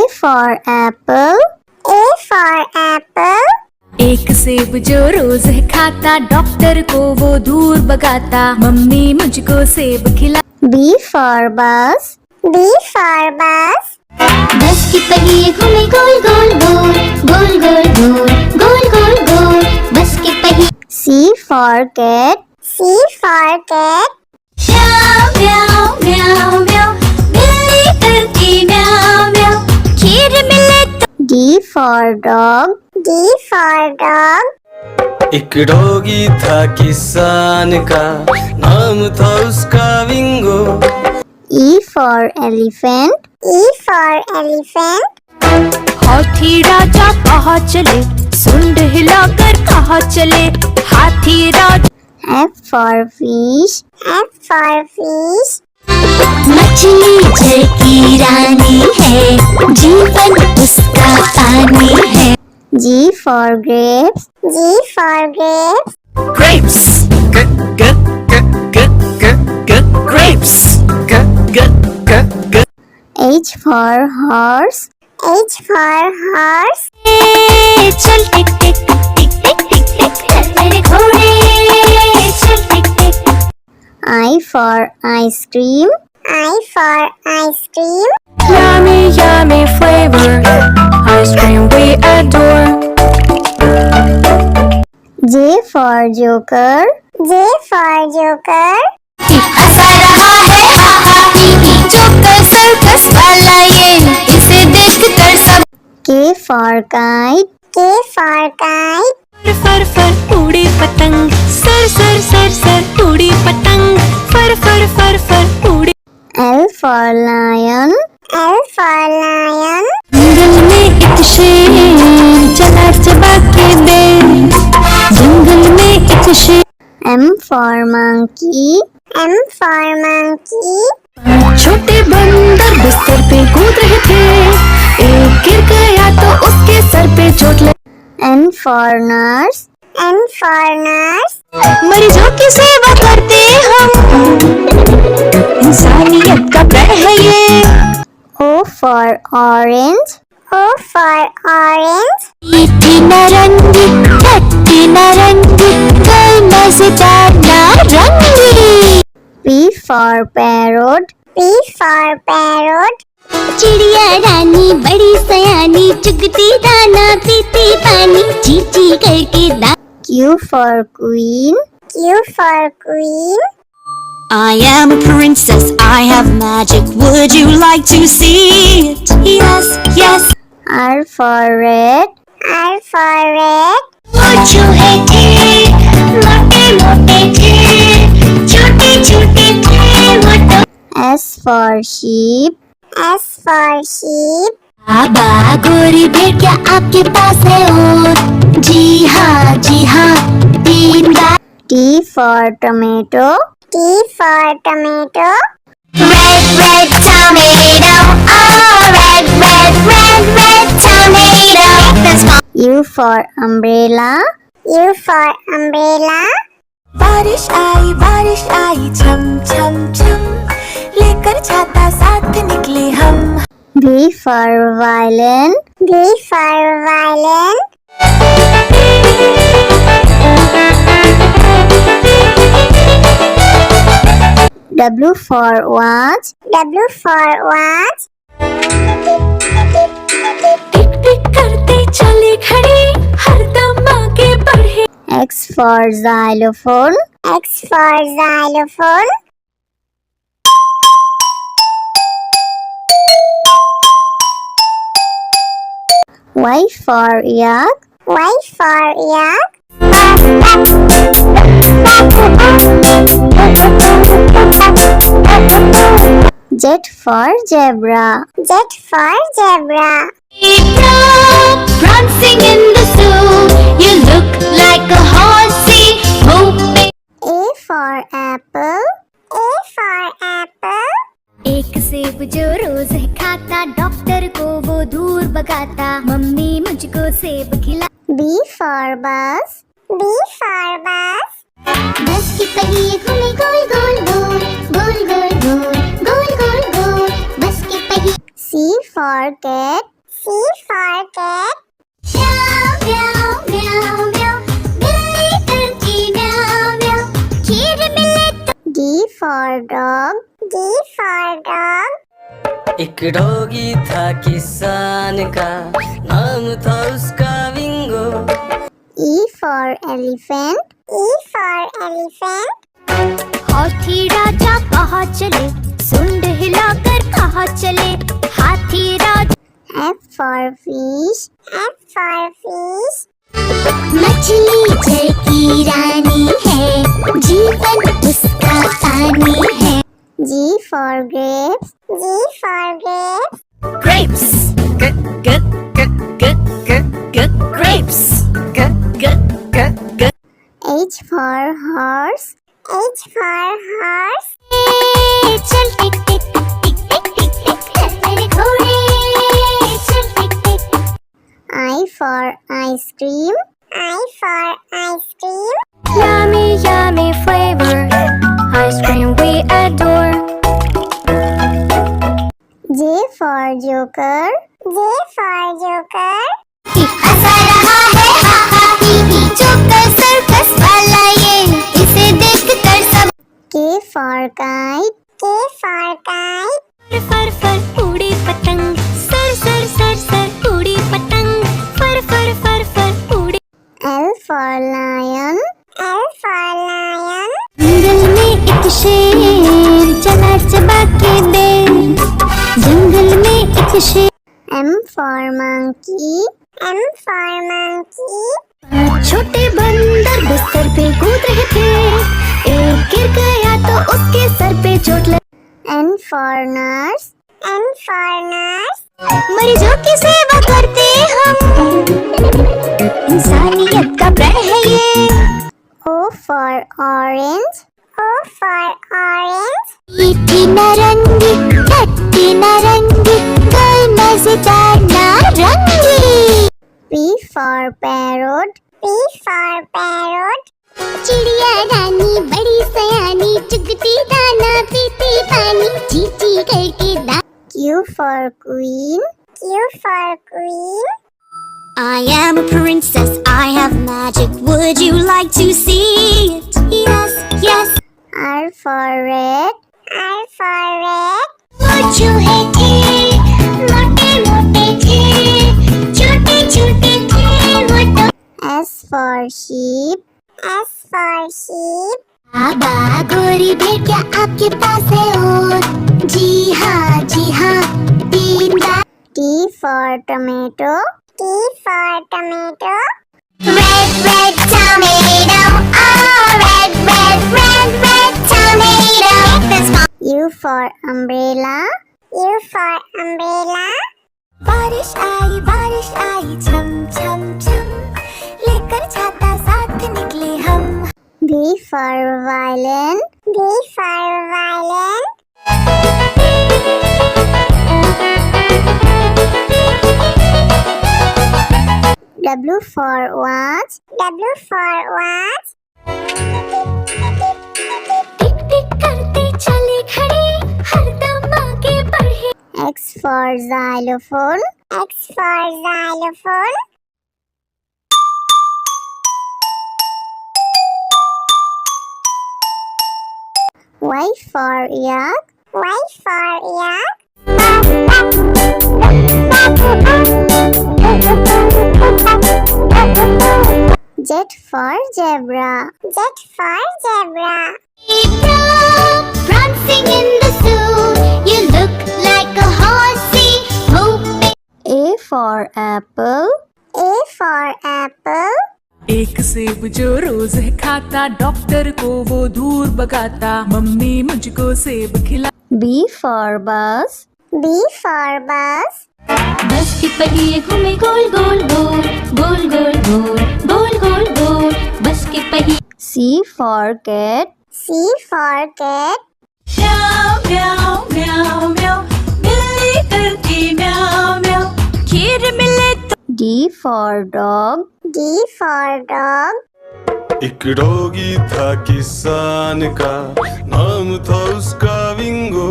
for apple. A for apple. एक सेब जो रोज है खाता, डॉक्टर को वो दूर भगाता, मम्मी मुझको सेब खिला। B for bus. B for bus. बस की पहिए घूमे गोल गोल गोल, गोल गोल गोल, गोल गोल गोल, बस के पहिए। C for cat. C for cat. म्याऊ म्याऊ म्याऊ म्याऊ, बिल्ली करती म्याऊ म्याऊ, खीर मिले तो। D for dog. D for dog. एक डॉगी था किसान का, नाम था उसका विंगो। E for elephant. E for elephant. हाथी राजा कहाँ चले, सुंड हिलाकर कहाँ चले, हाथी राजा। F for fish. F for fish. मछली जल की रानी है, जीवन उसका पानी है। G for grapes. G for grapes. Grapes. Grapes. H for horse. H for horse. चल टिक टिक टिक टिक टिक टिक, चल मेरे घोड़े, चल टिक टिक। I for ice cream. I for ice cream. Yummy, yummy flavor, ice cream we adore. J for joker. J for joker. हंसा रहा है हा हा ही ही, joker circus वाला ये, इसे देखकर सब। K for kite. K for kite. फर फर उड़ी पतंग, सर सर सर सर उड़ी पतंग, फर फर फर फर उड़ी। L for lion. L for lion. जंगल में एक शेर चला चबा के दे, जंगल में एक शेर। M for monkey. M for monkey. छोटे बंदर बिस्तर पे कूद रहे थे, एक गिर गया तो उसके सर पे चोट लगी। N for nurse. N for nurse. मरीजों की सेवा करते हम, इंसानियत का प्रण है ये। O for orange. O for orange. मीठी नारंगी, खट्टी नारंगी, कल मजेदार नारंगी। P for parrot. P for parrot. चिड़िया रानी बड़ी सयानी, चुगती दाना पीती पानी, ची ची करके दा। Q for queen. Q for queen. I am a princess, I have magic, would you like to see it? Yes, yes. R for red. R for red. Would you hate it? मोटे मोटे थे, छोटे छोटे थे वो तो। S for sheep. S for sheep. बाबा गोरी भेड़िया आपके पास है और, जी हाँ 3 बार। T for tomato. T for tomato. Red red tomato, oh red red red red tomato. That's my U for umbrella. U for umbrella. बारिश आई छम छम छम, लेकर छाता साथ निकले हम। V for violin. V for violin. W for watch. W for watch. टिक टिक करते चले घड़ी, हरदम आगे बढ़े। X for xylophone. X for xylophone. Y for yak. Y for yak. Z for zebra. Z for zebra. prancing in the zoo, you look like a horsey, hoping. A for apple. A for apple. एक सेब जो रोज है खाता, doctor को वो दूर भगाता, mummy मुझको सेब खिला। B for bus. B for bus. बस की पहिए घूमे गोल गोल गोल, गोल गोल गोल, गोल गोल गोल, बस की पहिए। C for cat. C for cat. Meow meow meow meow, बिल्ली करती meow meow, खीर मिले तो D for dog. D for dog. एक डॉगी था किसान का, नाम था उसका विंगो। E for elephant. E for elephant. हाथी राजा कहाँ चले, सुंड हिलाकर कहाँ चले, हाथी राजा। F for fish. F for fish. मछली जल की रानी है, जीवन उसका पानी है। G for grapes. G for grapes. Grapes. Grapes. H for horse. H for horse. चल टिक टिक टिक टिक टिक टिक चल मेरे घोड़े, चल टिक टिक। I for ice cream. I for ice cream. Yummy, yummy flavor. Ice cream we adore. J for joker. J for joker. हंसा रहा है हा हा ही ही, joker circus वाला ये, इसे देखकर सब। K for kite. K for kite. फर फर उड़ी पतंग, सर सर सर सर उड़ी पतंग, फर फर फर फर उड़ी। L for lion. L for lion. जंगल में एक शेर चला चबा के बेर, जंगल में एक शेर। M for monkey. M for monkey. छोटे बंदर बिस्तर पे कूद रहे थे, एक गिर गया तो उसके सर पे चोट लगी। N for nurse. N for nurse. मरीजों की सेवा करते हम, इंसानियत का प्रण है ये। O for orange. O for orange. मीठी नारंगी, खट्टी नारंगी, कोई मजेदार नारंगी। P for parrot. P for parrot. चिड़िया रानी बड़ी सयानी, चुगती दाना पीती पानी, चींची करके दा। Q for queen. Q for queen. I am a princess, I have magic, would you like to see it? Yes, yes. R for red. R for red. वो चूहे थे, मोटे मोटे थे, छोटे छोटे थे वो तो। S for sheep. S for sheep. बाबा गोरी भेड़ क्या आपके पास है और? जी हाँ 3 बार। T for tomato. T for tomato. Red, red tomato, oh red, red, red, red tomato. This one. U for umbrella. U for umbrella. बारिश आई छम छम छम, लेकर छाता साथ निकले हम। V for violin. V for violin. W for watch. W for watch. टिक टिक करते चले खड़े, हरदम आगे बढ़े। X for xylophone. X for xylophone. Y for yak. Y for yak. Z for zebra. Z for zebra. Prancing in the zoo, you look like a horsey, moving. A for apple. A for apple. एक सेब जो रोज है खाता, doctor को वो दूर भगाता, mummy मुझको सेब खिला। B for bus. B for bus. बस के पहिए घूमे गोल गोल गोल, गोल गोल गोल, गोल गोल गोल, बस के पहिए। C for cat. C for cat. म्याऊ म्याऊ म्याऊ म्याऊ, बिल्ली करती म्याऊ म्याऊ, खीर मिले तो। D for dog. D for dog. एक डॉगी था किसान का, नाम था उसका विंगो।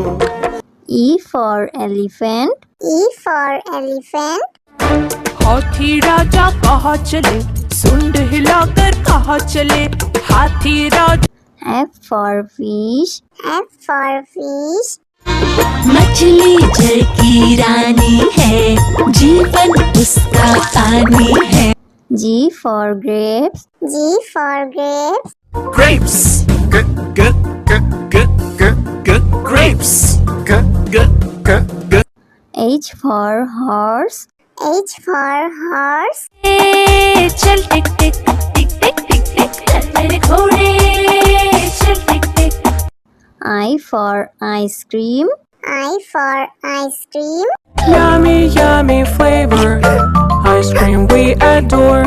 E for elephant. E for elephant. हाथी राजा कहाँ चले, सुंड हिलाकर कहाँ चले, हाथी राजा। F for fish. F for fish. मछली जल की रानी है, जीवन उसका पानी है। G for grapes. G for grapes. Grapes. Grapes. H for horse. H for horse. चल टिक टिक टिक टिक टिक टिक चल मेरे घोड़े, चल टिक टिक। I for ice cream. I for ice cream. Yummy, yummy flavor, ice cream we adore.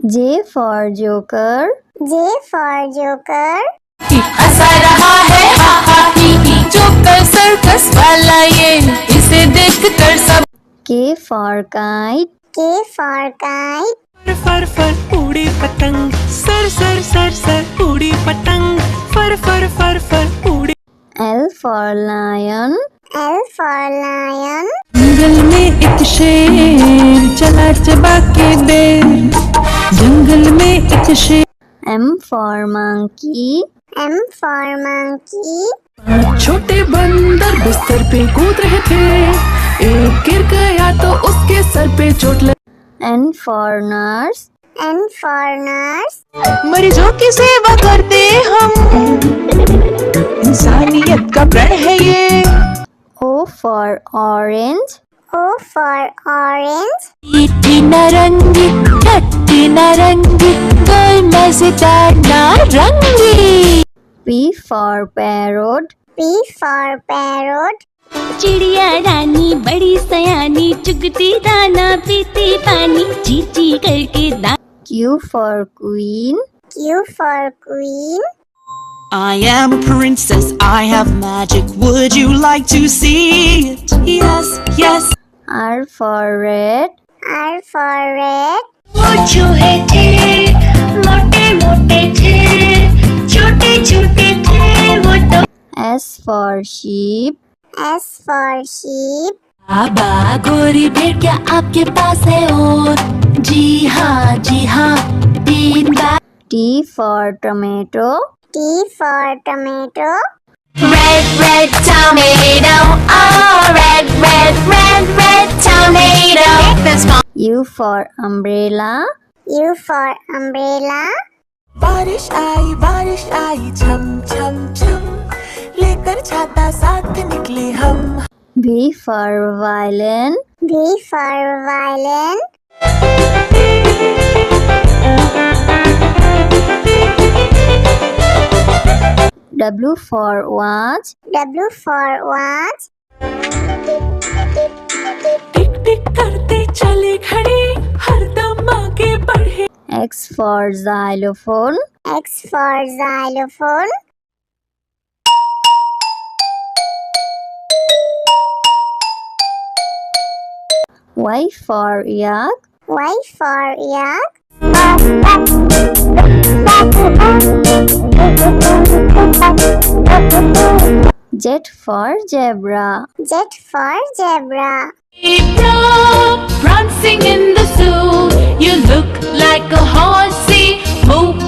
J for joker. J for joker. हंसा रहा है हा हा ही ही, joker circus वाला ये, इसे देख कर सब। K for kite. K for kite. फर फर उड़ी पतंग, सर सर सर सर उड़ी पतंग, फर फर फर फर उड़ी। L for lion. L for lion. जंगल में एक शेर चला चबा के बेर, जंगल में एक शेर। M for monkey. M for monkey. छोटे बंदर बिस्तर पे कूद रहे थे, एक गिर गया तो उसके सर पे चोट लगी। N for nurse. N for nurse. मरीजों की सेवा करते हम, इंसानियत का प्रण है ये। O for orange. O for orange. मीठी नारंगी, खट्टी नारंगी, गोल मजेदार नारंगी। P for parrot. P for parrot. चिड़िया रानी बड़ी सयानी, चुगती दाना पीती पानी, ची ची करके दा। Q for queen. Q for queen. I am a princess, I have magic. Would you like to see it? Yes, yes. R for red. R for red. वो चूहे थे, मोटे मोटे थे, छोटे छोटे थे वो तो। S for sheep. S for sheep. बाबा गोरी भेड़ क्या आपके पास है और? जी हाँ 3 बार। T for tomato. T for tomato. Red, red tomato. Oh, red, red, red, red tomato. That's small. U for umbrella. U for umbrella. बारिश आई छम छम छम, लेकर छाता साथ निकले हम। V for violin. V for violin. W for watch. W for watch. टिक टिक करते चले घड़ी, हरदम आगे बढ़े। X for xylophone. X for xylophone. Y for yak. Y for yak. Z for zebra. Z for zebra. Prancing in the zoo, you look like a horsey. Move